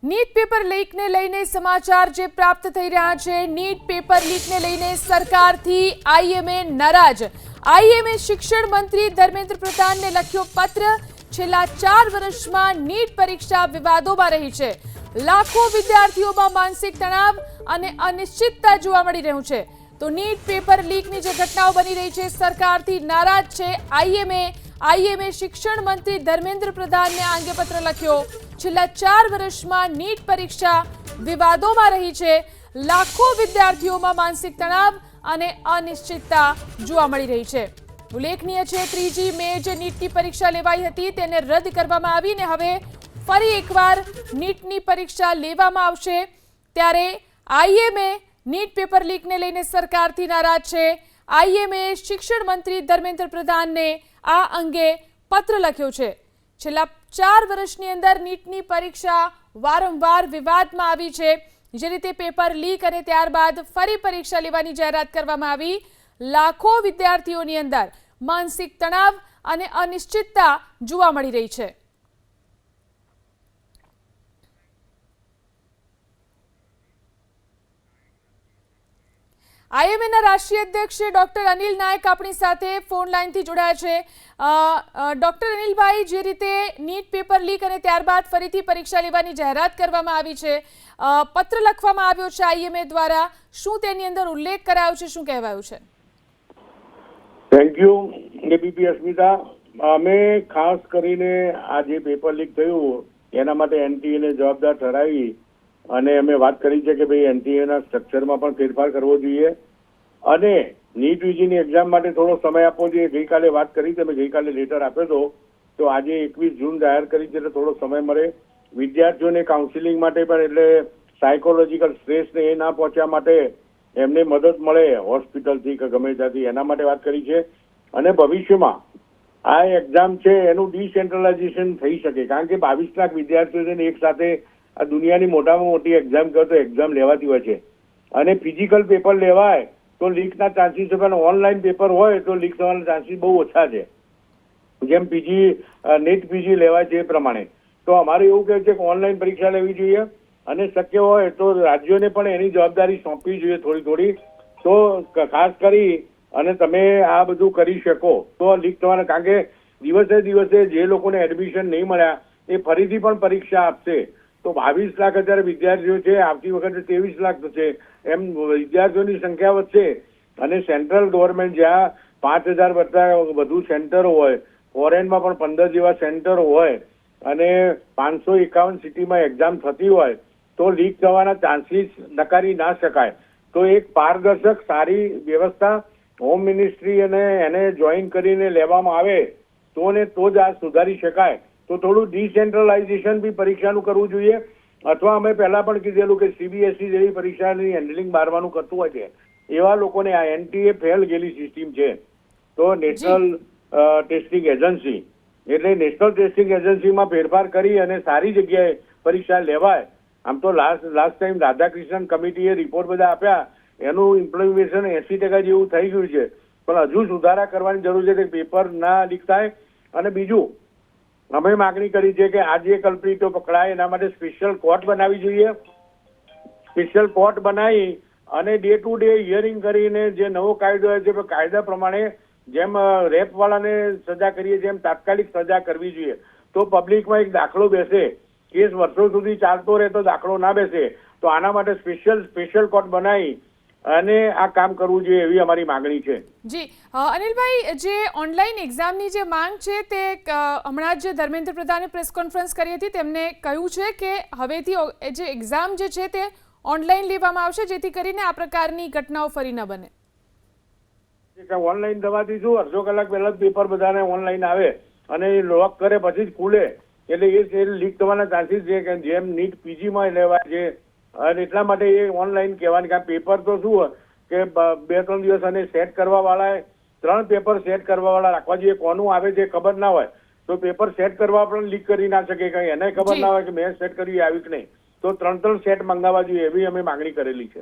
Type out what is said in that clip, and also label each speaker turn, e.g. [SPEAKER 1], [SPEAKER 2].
[SPEAKER 1] NEET paper લીકને લઈને સમાચાર જે પ્રાપ્ત થઈ રહ્યા છે, નીટ પેપર લીકને લઈને સરકારથી આઈએમએ નારાજ। આઈએમએ શિક્ષણ મંત્રી ધર્મેન્દ્ર પ્રધાનને લખ્યો પત્ર। છેલ્લા 4 વર્ષમાં નીટ પરીક્ષા વિવાદોમાં રહી છે। લાખો વિદ્યાર્થીઓમાં માનસિક તણાવ અને અનિશ્ચિતતા જોવા મળી રહ્યું છે। તો નીટ પેપર લીકની જે ઘટનાઓ બની રહી છે, સરકારથી નારાજ છે આઈએમએ શિક્ષણ મંત્રી ધર્મેન્દ્ર પ્રધાનને આ અંગે પત્ર લખ્યો। છેલ્લા 4 વર્ષમાં નીટ પરીક્ષા વિવાદોમાં રહી છે। લાખો વિદ્યાર્થીઓમાં માનસિક તણાવ અને અનિશ્ચિતતા જોવા મળી રહી છે। ઉલ્લેખનીય છે, 3જી મે જે નીટની પરીક્ષા લેવાઈ હતી તેને રદ કરવામાં આવી અને હવે ફરી એકવાર નીટની પરીક્ષા લેવામાં આવશે। ત્યારે આઈએમએ નીટ પેપર લીકને લઈને સરકારથી નારાજ છે। આઈએમએ શિક્ષણ મંત્રી ધર્મેન્દ્ર પ્રધાનને આ અંગે પત્ર લખ્યો છે। છેલ્લા 4 વર્ષની અંદર નીટની પરીક્ષા વારંવાર વિવાદમાં આવી છે। જે રીતે પેપર લીક અને ત્યારબાદ ફરી પરીક્ષા લેવાની જાહેરાત કરવામાં આવી, લાખો વિદ્યાર્થીઓની અંદર માનસિક તણાવ અને અનિશ્ચિતતા જોવા મળી રહી છે। આઈએમએના રાષ્ટ્રીય અધ્યક્ષ ડોક્ટર અનિલ નાયક આપણી સાથે ફોન લાઈનથી જોડાયા છે। ડોક્ટર અનિલભાઈ, જે રીતે નીટ પેપર લીક અને ત્યારબાદ ફરીથી પરીક્ષા લેવાની જાહેરાત કરવામાં આવી છે, પત્ર લખવામાં આવ્યો છે આઈએમએ દ્વારા, શું તેની અંદર ઉલ્લેખ કરાયો છે, શું કહેવાયું છે?
[SPEAKER 2] થેન્ક યુ એબીપી અસ્મિતા। અમે ખાસ કરીને આ જે પેપર લીક થયું એના માટે એનટીએને જવાબદાર ઠરાવી અને અમે વાત કરી છે કે ભાઈ એનટીએના સ્ટ્રક્ચરમાં પણ ફેરફાર કરવો જોઈએ અને નીટ યુજીની એક્ઝામ માટે થોડો સમય આપવો જોઈએ। ગઈકાલે વાત કરી છે, અમે ગઈકાલે લેટર આપ્યો હતો, તો આજે 21 જૂન જાહેર કરી છે એટલે થોડો સમય મળે વિદ્યાર્થીઓને કાઉન્સિલિંગ માટે પણ, એટલે સાયકોલોજીકલ સ્ટ્રેસને એ ના પહોંચવા માટે એમને મદદ મળે હોસ્પિટલથી કે ગમે ત્યાંથી, એના માટે વાત કરી છે। અને ભવિષ્યમાં આ એક્ઝામ છે એનું ડિસેન્ટ્રલાઇઝેશન થઈ શકે, કારણ કે 22 લાખ વિદ્યાર્થીઓને એક સાથે આ દુનિયાની મોટામાં મોટી એક્ઝામ કહો તો એક્ઝામ લેવાતી હોય છે અને ફિઝિકલ પેપર લેવાય તો લીકના ચાન્સીસ, પણ ઓનલાઈન પેપર હોય તો લીક થવાના ચાન્સીસ બહુ ઓછા છે, જેમ નેટ પીજી લેવાય છે એ પ્રમાણે। તો અમારે એવું કહે છે કે ઓનલાઈન પરીક્ષા લેવી જોઈએ અને શક્ય હોય તો રાજ્યોને પણ એની જવાબદારી સોંપવી જોઈએ થોડી, તો ખાસ કરી અને તમે આ બધું કરી શકો તો લીક થવાના, કારણ કે દિવસે જે લોકોને એડમિશન નહીં મળ્યા એ ફરીથી પણ પરીક્ષા આપશે। તો 22 લાખ અત્યારે વિદ્યાર્થીઓ છે, આવતી વખતે 23 લાખ થશે, એમ વિદ્યાર્થીઓની સંખ્યા વધશે અને સેન્ટ્રલ ગવર્મેન્ટ જ્યાં 5000 કરતા વધુ સેન્ટરો હોય, ફોરેનમાં પણ 15 જેવા સેન્ટરો હોય અને 551 સિટીમાં એક્ઝામ થતી હોય તો લીક થવાના ચાન્સીસ નકારી ના શકાય। તો એક પારદર્શક સારી વ્યવસ્થા હોમ મિનિસ્ટ્રી અને એને જોઈન કરીને લેવામાં આવે તો જ આ સુધારી શકાય। તો થોડું ડિસેન્ટ્રલાઇઝેશન બી પરીક્ષાનું કરવું જોઈએ, અથવા અમે પહેલા પણ કીધેલું કે સીબીએસઈ જેવી પરીક્ષાની હેન્ડલિંગ બારવાનું કરતું હોય છે એવા લોકોને આ એનટીએ ફેલ ગયેલી સિસ્ટમ છે, તો નેશનલ ટેસ્ટિંગ એજન્સી, એટલે નેશનલ ટેસ્ટિંગ એજન્સીમાં ફેરફાર કરી અને સારી જગ્યાએ પરીક્ષા લેવાય। આમ તો લાસ્ટ ટાઈમ રાધાકૃષ્ણન કમિટીએ રિપોર્ટ બધા આપ્યા, એનું ઇમ્પ્લિમેન્ટેશન 80% જેવું થઈ ગયું છે, પણ હજુ સુધારા કરવાની જરૂર છે કે પેપર ના લીક થાય। અને બીજું અમે માગણી કરી છે કે આ જે કલ્પ્રિટો પકડાય એના માટે સ્પેશિયલ કોર્ટ બનાવવી જોઈએ। સ્પેશિયલ કોર્ટ બનાવી અને ડે ટુ ડે હિયરિંગ કરીને જે નવો કાયદો હોય છે કાયદા પ્રમાણે જેમ રેપ વાળાને સજા કરીએ જેમ તાત્કાલિક સજા કરવી જોઈએ, તો પબ્લિકમાં એક દાખલો બેસે। કેસ વર્ષો સુધી ચાલતો રહે તો દાખલો ના બેસે, તો આના માટે સ્પેશિયલ કોર્ટ બનાવી અને આ કામ કરવું જોઈએ એવી અમારી માંગણી છે।
[SPEAKER 1] જી અનિલભાઈ, જે ઓનલાઈન એક્ઝામની જે માંગ છે તે હમણાં જ ધર્મેન્દ્ર પ્રધાને પ્રેસ કોન્ફરન્સ કરી હતી, તેમને કહ્યું છે કે હવેથી જે એક્ઝામ જે છે તે ઓનલાઈન લેવામાં આવશે, જેથી કરીને આ પ્રકારની ઘટનાઓ ફરી ન બને।
[SPEAKER 2] ઓનલાઈન થવાથી શું, અડધો કલાક પહેલા પેપર બધાને ઓનલાઈન આવે અને લોક કરે પછી જ ખુલે, એટલે એ લીક થવાના ચાન્સીસ છે કે જેમ નીટ પીજીમાં લેવાય છે અને એટલા માટે એ ઓનલાઈન કહેવાની, કે પેપર તો શું કે 2-3 દિવસ અને સેટ કરવા વાળા 3 પેપર સેટ કરવા વાળા રાખવા જોઈએ, કોનું આવે છે ખબર ના હોય તો પેપર સેટ કરવા પણ લીક કરી ના શકે, કઈ એને ખબર ના હોય કે મેં સેટ કર્યું આવી કે નહીં, તો 3 સેટ મંગાવવા જોઈએ એવી અમે માંગણી કરેલી છે।